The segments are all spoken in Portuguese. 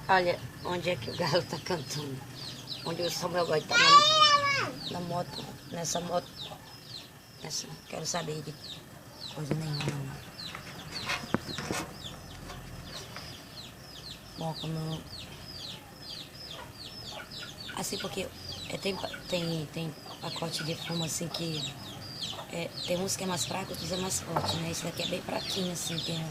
Olha onde é que o galo tá cantando. Onde o Samuel vai estar na moto, nessa moto. Essa, não quero saber de coisa nenhuma, não. Bom, como... Assim, porque tem pacote de fumo, assim, que... tem uns que é mais fraco, outros é mais forte, né? Esse daqui é bem fraquinho, assim, tem...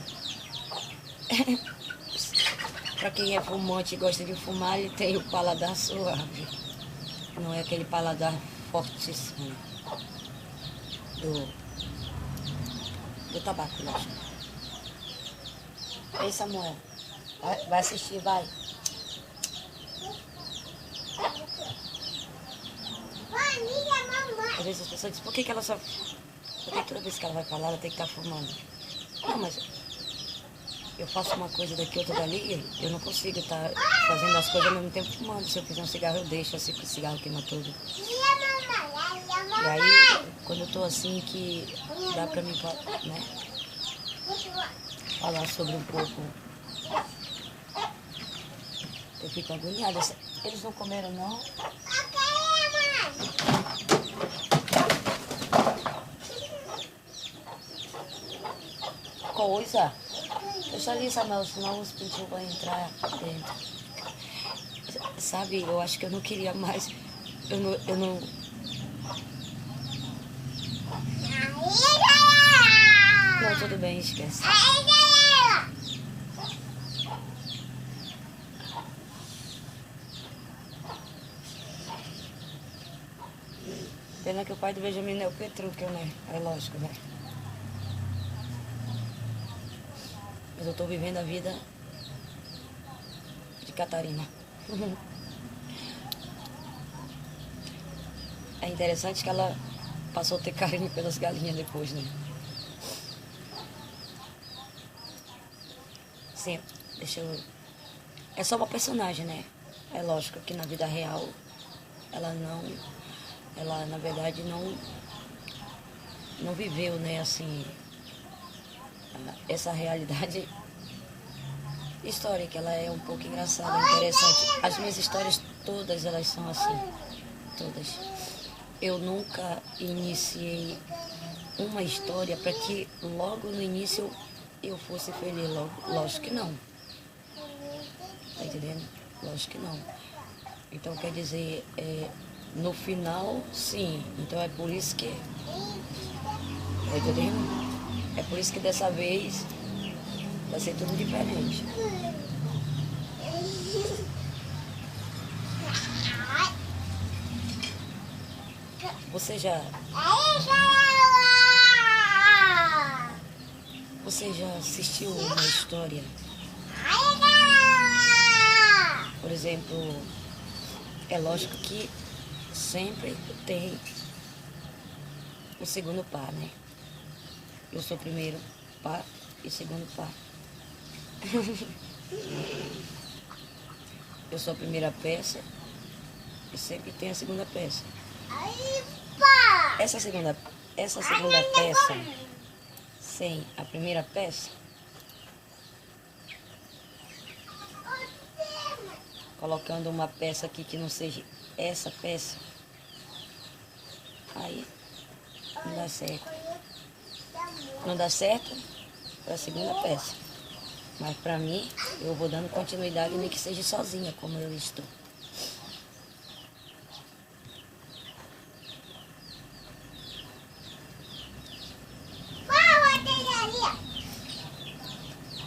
Pra quem é fumante e gosta de fumar, ele tem o paladar suave. Não é aquele paladar fortíssimo do tabaco, lógico. Ei, Samuel, vai assistir, vai. Às vezes as pessoas dizem, por que ela só... Por que toda vez que ela vai falar, ela tem que estar fumando? Não, mas eu faço uma coisa daqui, outra dali, eu não consigo estar fazendo as coisas ao mesmo tempo fumando. Se eu fizer um cigarro, eu deixo, assim, que o cigarro queima tudo. E aí, quando eu tô assim, que dá pra mim, né, falar sobre um pouco, eu fico agoniada. Eles não comeram, não? Coisa. Deixa ali, Samuel, senão os pintinhos vão entrar dentro. Sabe, eu acho que eu não queria mais. Eu não... Não, tudo bem, esquece. Pena que o pai do Benjamin é o Petrúquio, né? É lógico, né? Mas eu tô vivendo a vida de Catarina. É interessante que ela passou a ter carinho pelas galinhas depois, né? Sim, deixa eu... É só uma personagem, né? É lógico que na vida real ela na verdade não viveu, né, assim, essa realidade histórica. Ela é um pouco engraçada, interessante. As minhas histórias todas, elas são assim, todas. Eu nunca iniciei uma história para que logo no início eu fosse feliz, lógico que não. Tá entendendo? Lógico que não. Então, quer dizer, no final, sim. Então, é por isso que... Tá entendendo? É por isso que dessa vez vai ser tudo diferente. Você já assistiu uma história? Por exemplo, é lógico que sempre tem o segundo par, né? Eu sou o primeiro par e segundo par. Eu sou a primeira peça e sempre tem a segunda peça. Essa segunda peça, sem a primeira peça, colocando uma peça aqui que não seja essa peça, aí não dá certo. Não dá certo para a segunda peça. Mas para mim, eu vou dando continuidade, nem que seja sozinha, como eu estou.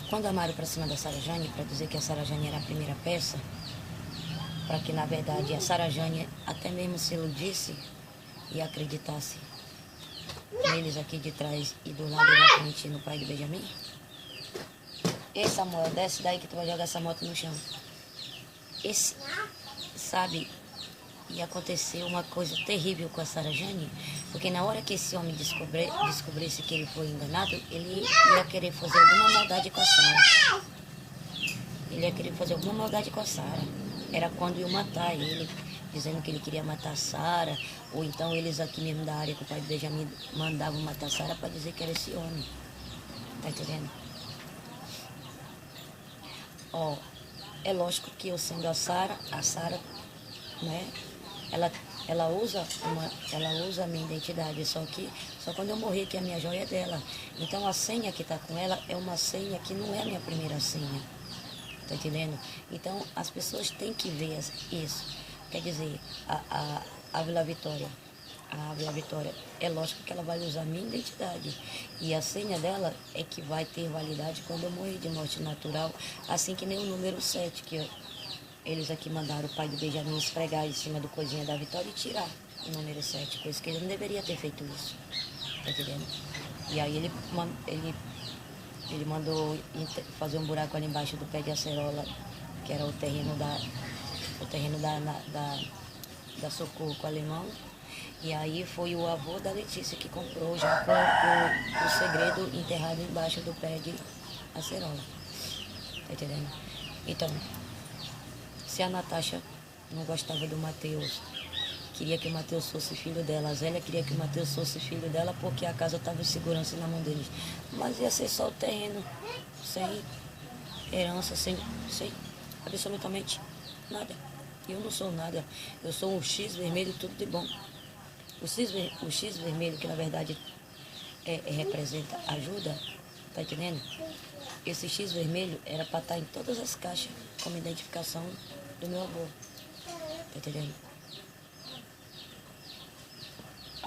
Quando amaram para cima da Sara Jane, para dizer que a Sara Jane era a primeira peça, para que na verdade a Sara Jane até mesmo se iludisse e acreditasse neles aqui de trás e do lado da frente no pai de Benjamin. Ei, Samuel, desce daí que tu vai jogar essa moto no chão. Sabe, e aconteceu uma coisa terrível com a Sara Jane, porque na hora que esse homem descobrisse que ele foi enganado, ele ia querer fazer alguma maldade com a Sara. Ele ia querer fazer alguma maldade com a Sara. Era quando iam matar ele, dizendo que ele queria matar a Sara, ou então eles aqui mesmo da área que o pai do Benjamin mandavam matar a Sara para dizer que era esse homem. Tá entendendo? Ó, É lógico que eu sendo a Sara, né? Ela usa a minha identidade, só quando eu morrer que a minha joia é dela. Então a senha que está com ela é uma senha que não é a minha primeira senha. Tá entendendo? Então as pessoas têm que ver isso. Quer dizer, a Vila Vitória. A Vila Vitória, é lógico que ela vai usar a minha identidade. E a senha dela é que vai ter validade quando eu morrer de morte natural, assim que nem o número 7, eles aqui mandaram o pai do Benjamin esfregar em cima do coisinha da Vitória e tirar o número 7, coisa que ele não deveria ter feito isso. Tá entendendo? E aí ele mandou fazer um buraco ali embaixo do pé de acerola, que era o terreno da Socorro com o alemão. E aí foi o avô da Letícia que comprou já com o segredo enterrado embaixo do pé de acerola. Tá entendendo? Então, se a Natasha não gostava do Matheus, queria que o Matheus fosse filho dela, a Zélia queria que o Matheus fosse filho dela porque a casa estava em segurança na mão deles. Mas ia ser só o terreno, sem herança, sem absolutamente nada. Eu não sou nada, eu sou um X vermelho, tudo de bom. O X vermelho, que na verdade representa ajuda, tá entendendo? Esse X vermelho era para estar em todas as caixas como identificação do meu avô, tá entendendo?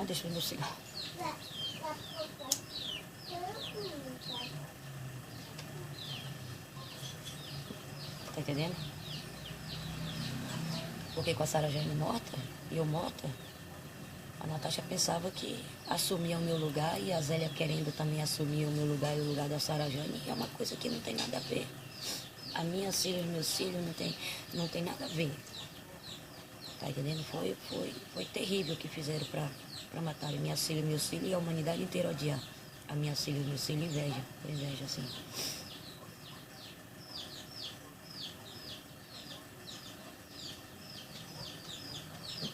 Deixa eu ver meu cigarro. Tá entendendo? Porque com a Sara Jane morta, e eu morta, a Natasha pensava que assumia o meu lugar e a Zélia querendo também assumir o meu lugar e o lugar da Sara Jane. E é uma coisa que não tem nada a ver. A minha filha e os meus filhos não tem nada a ver. Tá entendendo? Foi terrível o que fizeram pra matar a minha filha e meus filhos e a humanidade inteira odiar. A minha filha e meus filhos inveja. Foi inveja, assim.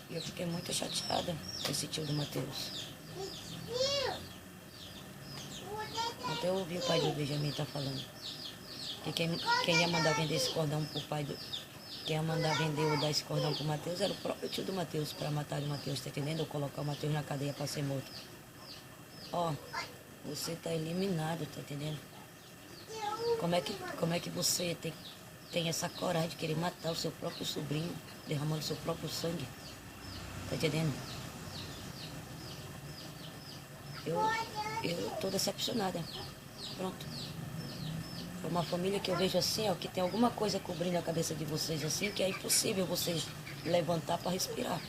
Eu fiquei muito chateada com esse tio do Matheus. Até eu ouvi o pai do Benjamin tá falando. Que quem ia mandar vender esse cordão pro pai do... Quem ia mandar vender ou dar esse cordão pro Matheus era o próprio tio do Matheus, para matar o Matheus, tá entendendo? Ou colocar o Matheus na cadeia para ser morto. Ó, você tá eliminado, tá entendendo? Como é que você tem essa coragem de querer matar o seu próprio sobrinho, derramando seu próprio sangue? Tá entendendo? Eu tô decepcionada. Pronto. É uma família que eu vejo assim, ó, que tem alguma coisa cobrindo a cabeça de vocês assim, que é impossível vocês levantar para respirar.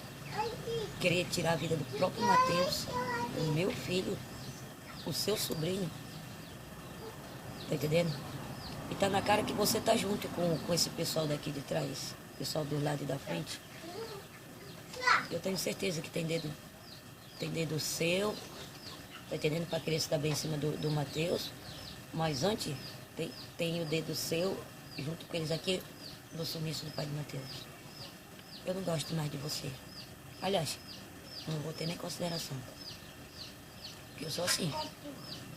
Querer tirar a vida do próprio Matheus, o meu filho, o seu sobrinho. Tá entendendo? E tá na cara que você tá junto com esse pessoal daqui de trás, pessoal do lado e da frente. Eu tenho certeza que tem dedo seu, tá entendendo? Para querer se dar bem em cima do Matheus. Mas antes, tem o dedo seu, junto com eles aqui, no sumiço do pai de Matheus. Eu não gosto mais de você. Aliás, não vou ter nem consideração. Porque eu sou assim.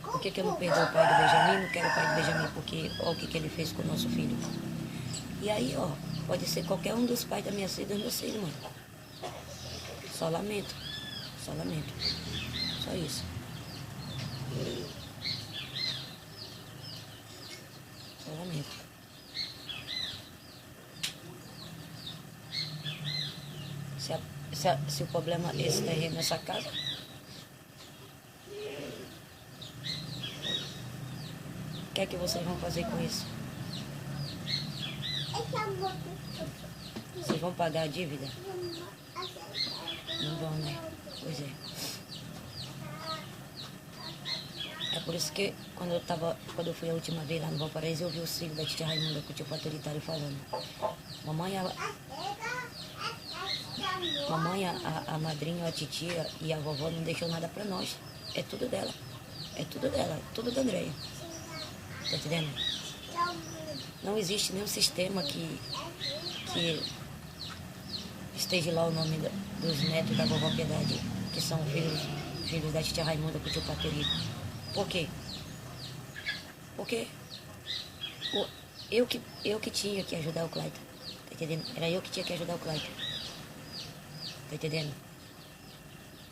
Por que eu não perdoo o pai do Benjamin? Não quero o pai do Benjamin, porque olha o que ele fez com o nosso filho. E aí, ó, pode ser qualquer um dos pais da minha filha e dos meus filhos, mano. Só lamento. Só lamento. Só isso. Só lamento. Se o problema é esse terreno nessa casa, o que é que vocês vão fazer com isso? Vocês vão pagar a dívida? Não vão, né? Pois é. É por isso que quando eu fui a última vez lá no Valparaíso, eu ouvi o filho da tia Raimunda com o tio Patoritário falando. Mamãe, a madrinha, a titia e a vovó não deixou nada pra nós. É tudo dela. É tudo dela. É tudo da Andréia. Tá entendendo? Não existe nenhum sistema que esteja lá o nome dos netos da vovó Piedade, que são filhos da tia Raimunda com o tio Patorito. Por quê? Porque eu que tinha que ajudar o Clayton. Tá entendendo? Era eu que tinha que ajudar o Clayton. Tá entendendo?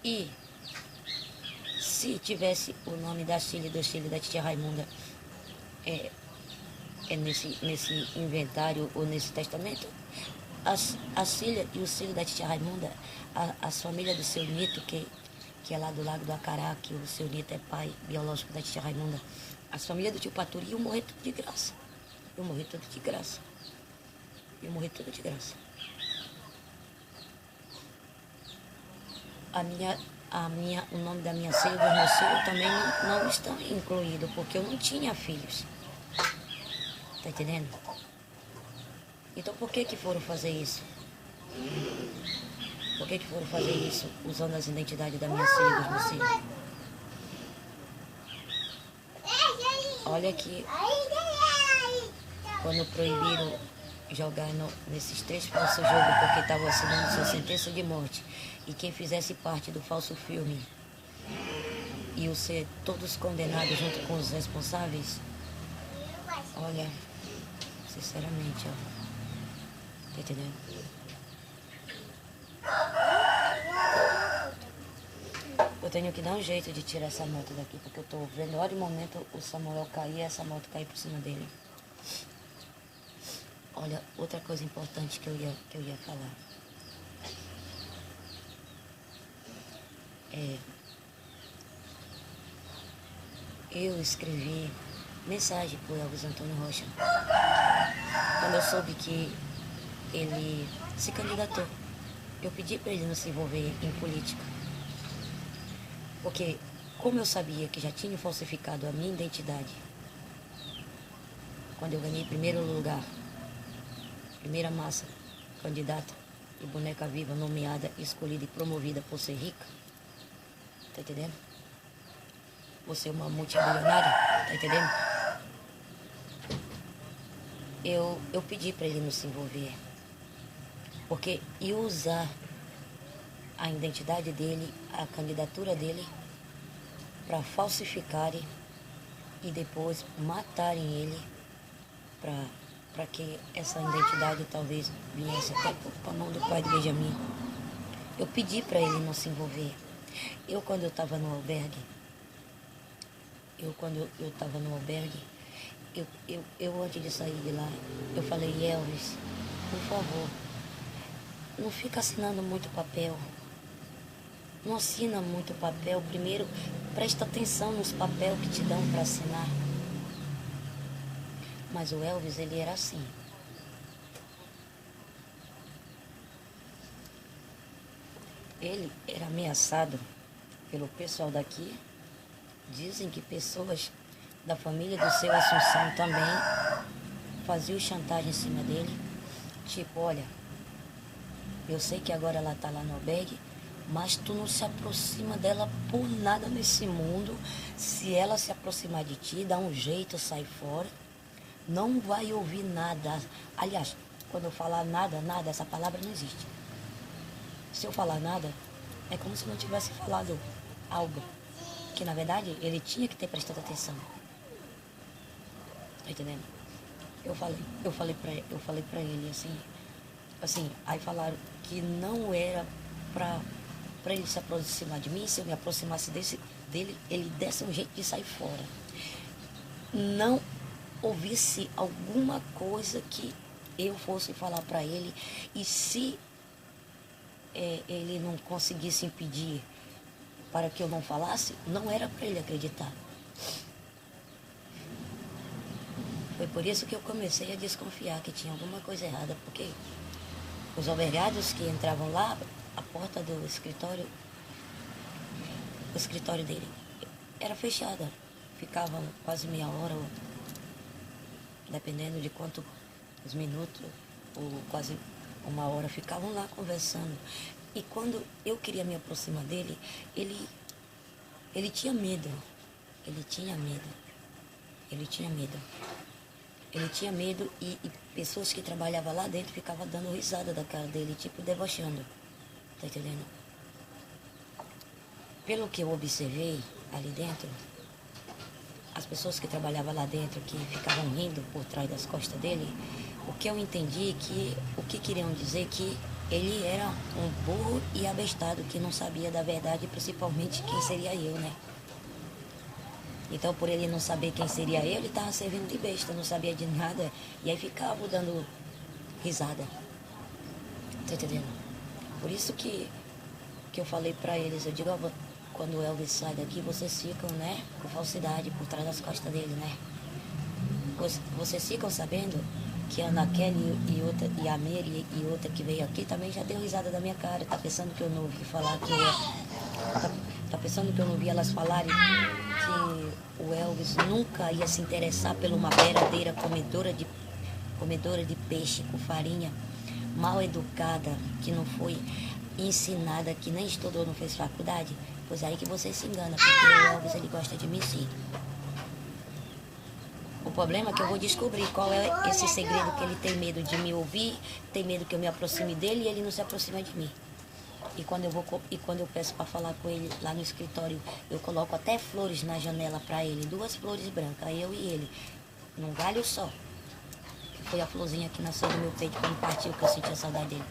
E se tivesse o nome da Cília e do Cílio da titia Raimunda nesse inventário ou nesse testamento, a Cília e o Cílio da titia Raimunda, as famílias do seu Nito, que é lá do Lago do Acará, que o seu Nito é pai biológico da titia Raimunda, as famílias do tio Paturi iam morrer tudo de graça. Eu morri tudo de graça. Eu morri tudo de graça. O nome da minha filha e dos meus filhos também não estão incluídos, porque eu não tinha filhos. Tá entendendo? Então por que foram fazer isso? Por que foram fazer isso usando as identidades da minha filha e dos meus filhos? Olha que quando proibiram jogar nesses 3 falsos jogos porque estavam assinando sua sentença de morte, e quem fizesse parte do falso filme iam ser todos condenados junto com os responsáveis, olha, sinceramente, ó, tá entendendo? Eu tenho que dar um jeito de tirar essa moto daqui, porque eu tô vendo, hora e momento, o Samuel cair e essa moto cair por cima dele. Olha, outra coisa importante que eu ia falar. Eu escrevi mensagem pro Elvis Antônio Rocha. Quando eu soube que ele se candidatou, eu pedi para ele não se envolver em política. Porque, como eu sabia que já tinha falsificado a minha identidade, quando eu ganhei primeiro lugar, primeira massa, candidata e boneca viva, nomeada, escolhida e promovida por ser rica, tá entendendo? Por ser uma multimilionária, tá entendendo? Eu pedi para ele não se envolver, porque ia usar a identidade dele, a candidatura dele, para falsificarem e depois matarem ele, para que essa identidade talvez viesse até para a mão do pai do Benjamin. Eu pedi para ele não se envolver. Quando eu estava no albergue, eu antes de sair de lá, eu falei, Elvis, por favor, não fica assinando muito papel. Não assina muito papel. Primeiro, presta atenção nos papéis que te dão para assinar. Mas o Elvis, ele era assim. Ele era ameaçado pelo pessoal daqui. Dizem que pessoas da família do seu Assunção também faziam chantagem em cima dele. Tipo, olha, eu sei que agora ela tá lá no albergue, mas tu não se aproxima dela por nada nesse mundo. Se ela se aproximar de ti, dá um jeito, sai fora. Não vai ouvir nada. Aliás, quando eu falar nada, essa palavra não existe. Se eu falar nada, é como se não tivesse falado algo. Que na verdade ele tinha que ter prestado atenção. Tá entendendo? Eu falei pra ele assim, aí falaram que não era pra ele se aproximar de mim. Se eu me aproximasse dele, ele desse um jeito de sair fora. Não ouvisse alguma coisa que eu fosse falar para ele, e se ele não conseguisse impedir para que eu não falasse, não era para ele acreditar. Foi por isso que eu comecei a desconfiar que tinha alguma coisa errada, porque os albergados que entravam lá, a porta do escritório, o escritório dele era fechada, ficavam quase meia hora, dependendo de quantos minutos, ou quase uma hora, ficavam lá conversando. E quando eu queria me aproximar dele, ele tinha medo. Ele tinha medo e pessoas que trabalhavam lá dentro ficavam dando risada da cara dele, tipo debochando. Tá entendendo? Pelo que eu observei ali dentro, as pessoas que trabalhavam lá dentro, que ficavam rindo por trás das costas dele, o que eu entendi que o que queriam dizer que ele era um burro e abestado, que não sabia da verdade, principalmente quem seria eu, né? Então, por ele não saber quem seria eu, ele estava servindo de besta, não sabia de nada, e aí ficava dando risada. Tá entendendo? Por isso que eu falei pra eles, eu digo, ó, quando o Elvis sai daqui, vocês ficam, né, com falsidade por trás das costas dele, né? Vocês ficam sabendo que a Ana Kelly e outra, e a Mary e outra que veio aqui também já deu risada da minha cara, tá pensando que eu não ouvi falar que tá pensando que eu não ouvi elas falarem que o Elvis nunca ia se interessar por uma verdadeira comedora de peixe com farinha, mal educada, que não foi ensinada, que nem estudou, não fez faculdade? Pois é aí que você se engana, porque o Elvis, ele gosta de mim sim. O problema é que eu vou descobrir qual é esse segredo, que ele tem medo de me ouvir, tem medo que eu me aproxime dele e ele não se aproxima de mim. E quando eu peço para falar com ele lá no escritório, eu coloco até flores na janela para ele, 2 flores brancas, eu e ele, num galho só. Que foi a florzinha que nasceu no meu peito quando partiu, que eu senti a saudade dele.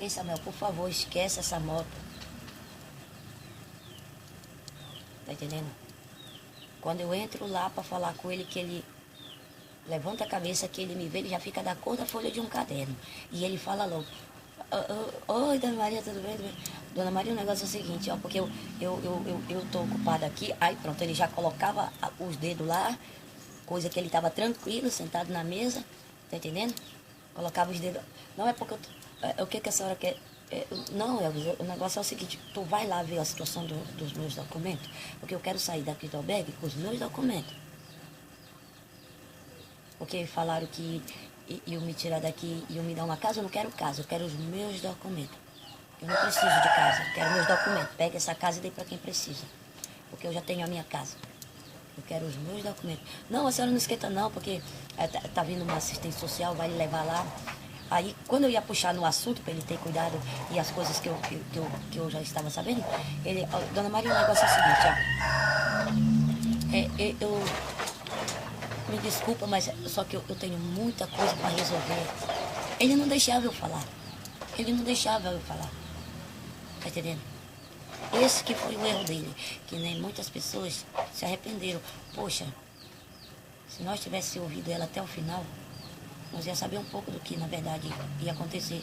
Ei, Samuel, por favor, esquece essa moto. Tá entendendo? Quando eu entro lá para falar com ele, que ele levanta a cabeça, que ele me vê, ele já fica da cor da folha de um caderno. E ele fala logo, oi, Dona Maria, tudo bem? Tudo bem? Dona Maria, o negócio é o seguinte, ó, porque eu tô ocupada aqui. Aí pronto, ele já colocava os dedos lá, coisa que ele estava tranquilo, sentado na mesa, tá entendendo? Colocava os dedos. Não é porque o que a senhora quer? Não, Elvis, o negócio é o seguinte, tu vai lá ver a situação dos meus documentos, porque eu quero sair daqui do albergue com os meus documentos. Porque falaram que iam me tirar daqui, iam me dar uma casa, eu não quero casa, eu quero os meus documentos. Eu não preciso de casa, eu quero meus documentos. Pega essa casa e dê para quem precisa, porque eu já tenho a minha casa. Eu quero os meus documentos. Não, a senhora não esquenta não, porque tá vindo uma assistente social, vai levar lá. Aí, quando eu ia puxar no assunto, para ele ter cuidado, e as coisas que eu já estava sabendo, ele, Dona Maria, o negócio é o seguinte, ó. Eu me desculpa, mas só que eu tenho muita coisa para resolver. Ele não deixava eu falar. Ele não deixava eu falar. Tá entendendo? Esse que foi o erro dele, que nem muitas pessoas se arrependeram. Poxa, se nós tivéssemos ouvido ela até o final, nós ia saber um pouco do que, na verdade, ia acontecer.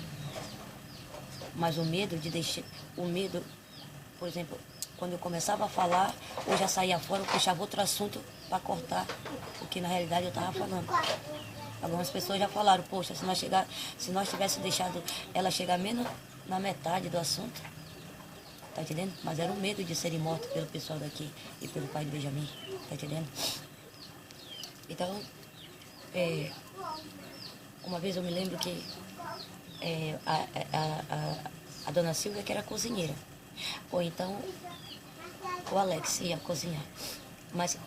Mas o medo de deixar... O medo, por exemplo, quando eu começava a falar, eu já saía fora, eu puxava outro assunto para cortar o que, na realidade, eu estava falando. Algumas pessoas já falaram, poxa, se nós tivéssemos deixado ela chegar menos na metade do assunto, tá entendendo? Mas era o medo de serem mortos pelo pessoal daqui e pelo pai do Benjamin, tá entendendo? Então, uma vez eu me lembro que a dona Silvia, que era cozinheira, ou então o Alex ia cozinhar. Mas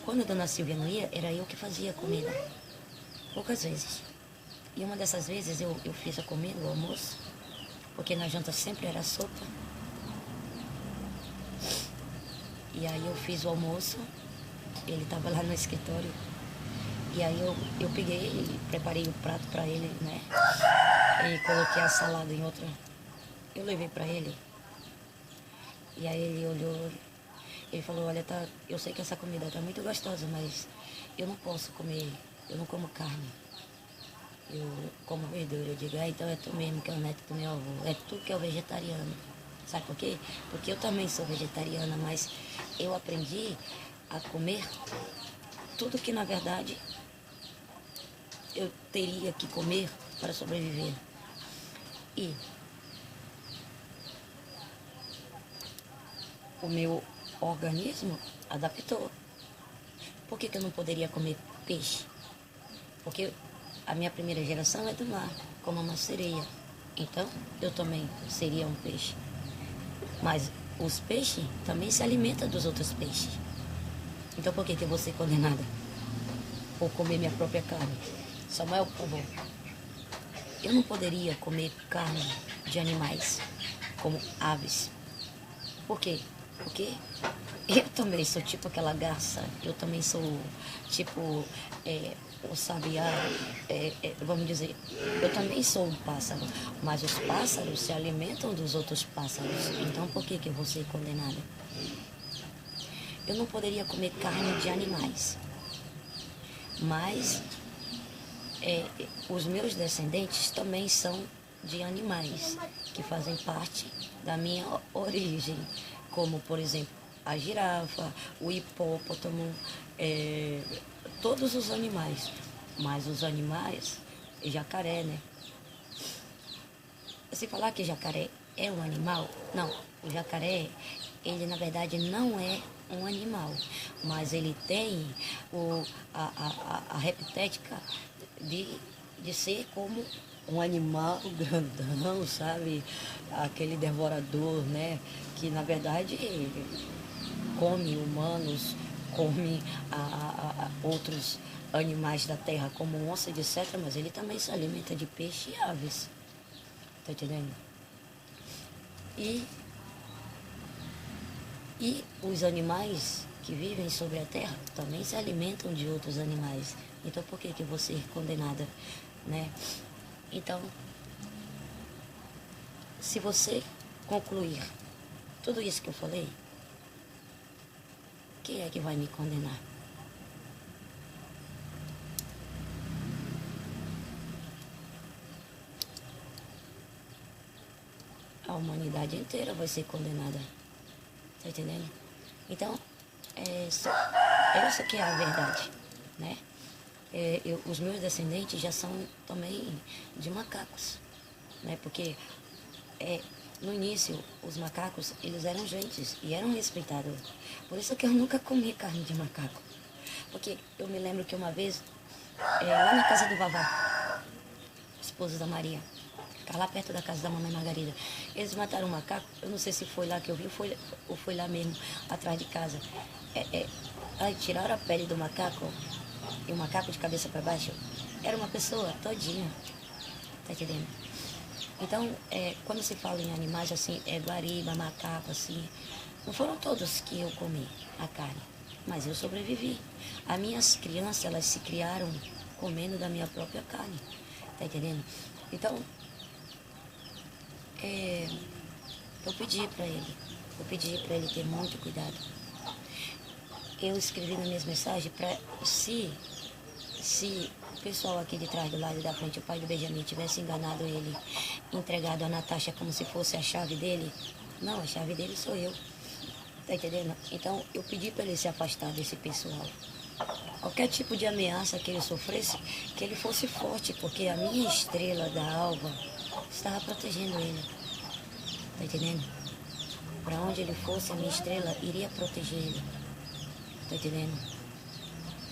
quando a dona Silvia não ia, era eu que fazia a comida. Poucas vezes. E uma dessas vezes eu fiz a comida, o almoço, porque na janta sempre era sopa. E aí eu fiz o almoço, ele estava lá no escritório. E aí eu peguei e preparei o prato para ele, né? E coloquei a salada em outra. Eu levei para ele. E aí ele olhou, ele falou, olha, eu sei que essa comida tá muito gostosa, mas eu não posso comer, eu não como carne. Eu como verdura. Eu digo, então é tu mesmo que é o neto do meu avô, é tu que é o vegetariano. Sabe por quê? Porque eu também sou vegetariana, mas eu aprendi a comer tudo que, na verdade, eu teria que comer para sobreviver. E o meu organismo adaptou. Por que eu não poderia comer peixe? Porque a minha primeira geração é do mar, como uma sereia. Então, eu também seria um peixe. Mas os peixes também se alimentam dos outros peixes. Então, por que eu vou ser condenada por comer minha própria carne? Samuel, por favor. Eu não poderia comer carne de animais, como aves. Por quê? Porque Eu também sou tipo aquela garça, eu também sou tipo o sabiá, vamos dizer, eu também sou um pássaro, mas os pássaros se alimentam dos outros pássaros, então por que que eu vou ser condenada? Eu não poderia comer carne de animais, mas os meus descendentes também são de animais que fazem parte da minha origem, como por exemplo a girafa, o hipopótamo, todos os animais. Mas os animais, jacaré, né? Se falar que jacaré é um animal, não, o jacaré, ele na verdade não é um animal, mas ele tem a repitética de ser como um animal grandão, sabe? Aquele devorador, né? Que na verdade come humanos, come outros animais da terra, como onça, etc. Mas ele também se alimenta de peixe e aves. Tá entendendo? E os animais que vivem sobre a terra também se alimentam de outros animais. Então por que que eu vou ser condenada, né? Então, se você concluir tudo isso que eu falei, quem é que vai me condenar? A humanidade inteira vai ser condenada. Tá entendendo? Então, essa que é a verdade, né? Os meus descendentes já são também de macacos, né? Porque no início, os macacos, eles eram gentes e eram respeitados. Por isso que eu nunca comi carne de macaco. Porque eu me lembro que uma vez, lá na casa do Vavá, esposa da Maria, lá perto da casa da mamãe Margarida, eles mataram um macaco, eu não sei se foi lá que eu vi ou foi lá mesmo, atrás de casa. Aí tiraram a pele do macaco, e o macaco de cabeça para baixo era uma pessoa todinha, tá entendendo? Então, quando se fala em animais assim, guariba, macaco, assim, não foram todos que eu comi a carne, mas eu sobrevivi. As minhas crianças, elas se criaram comendo da minha própria carne, tá entendendo? Então, eu pedi para ele ter muito cuidado. Eu escrevi nas minhas mensagens para se o pessoal aqui de trás, do lado da frente, o pai do Benjamin, tivesse enganado ele, entregado a Natasha como se fosse a chave dele, não, a chave dele sou eu. Tá entendendo? Então, eu pedi para ele se afastar desse pessoal. Qualquer tipo de ameaça que ele sofresse, que ele fosse forte, porque a minha estrela da alva estava protegendo ele. Tá entendendo? Para onde ele fosse, a minha estrela iria proteger ele. Tá entendendo?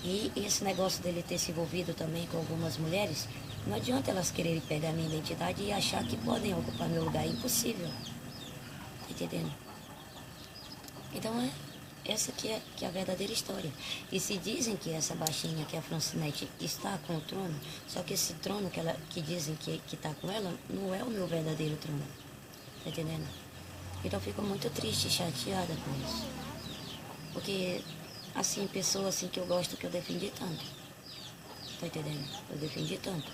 E esse negócio dele ter se envolvido também com algumas mulheres, não adianta elas quererem pegar minha identidade e achar que podem ocupar meu lugar. É impossível. Tá entendendo? Então essa que é a verdadeira história. E se dizem que essa baixinha, que é a Francinete, está com o trono, só que esse trono que dizem que está com ela, não é o meu verdadeiro trono. Tá entendendo? Então eu fico muito triste e chateada com isso. Porque, assim, pessoa assim que eu gosto, que eu defendi tanto. Tá entendendo? Eu defendi tanto.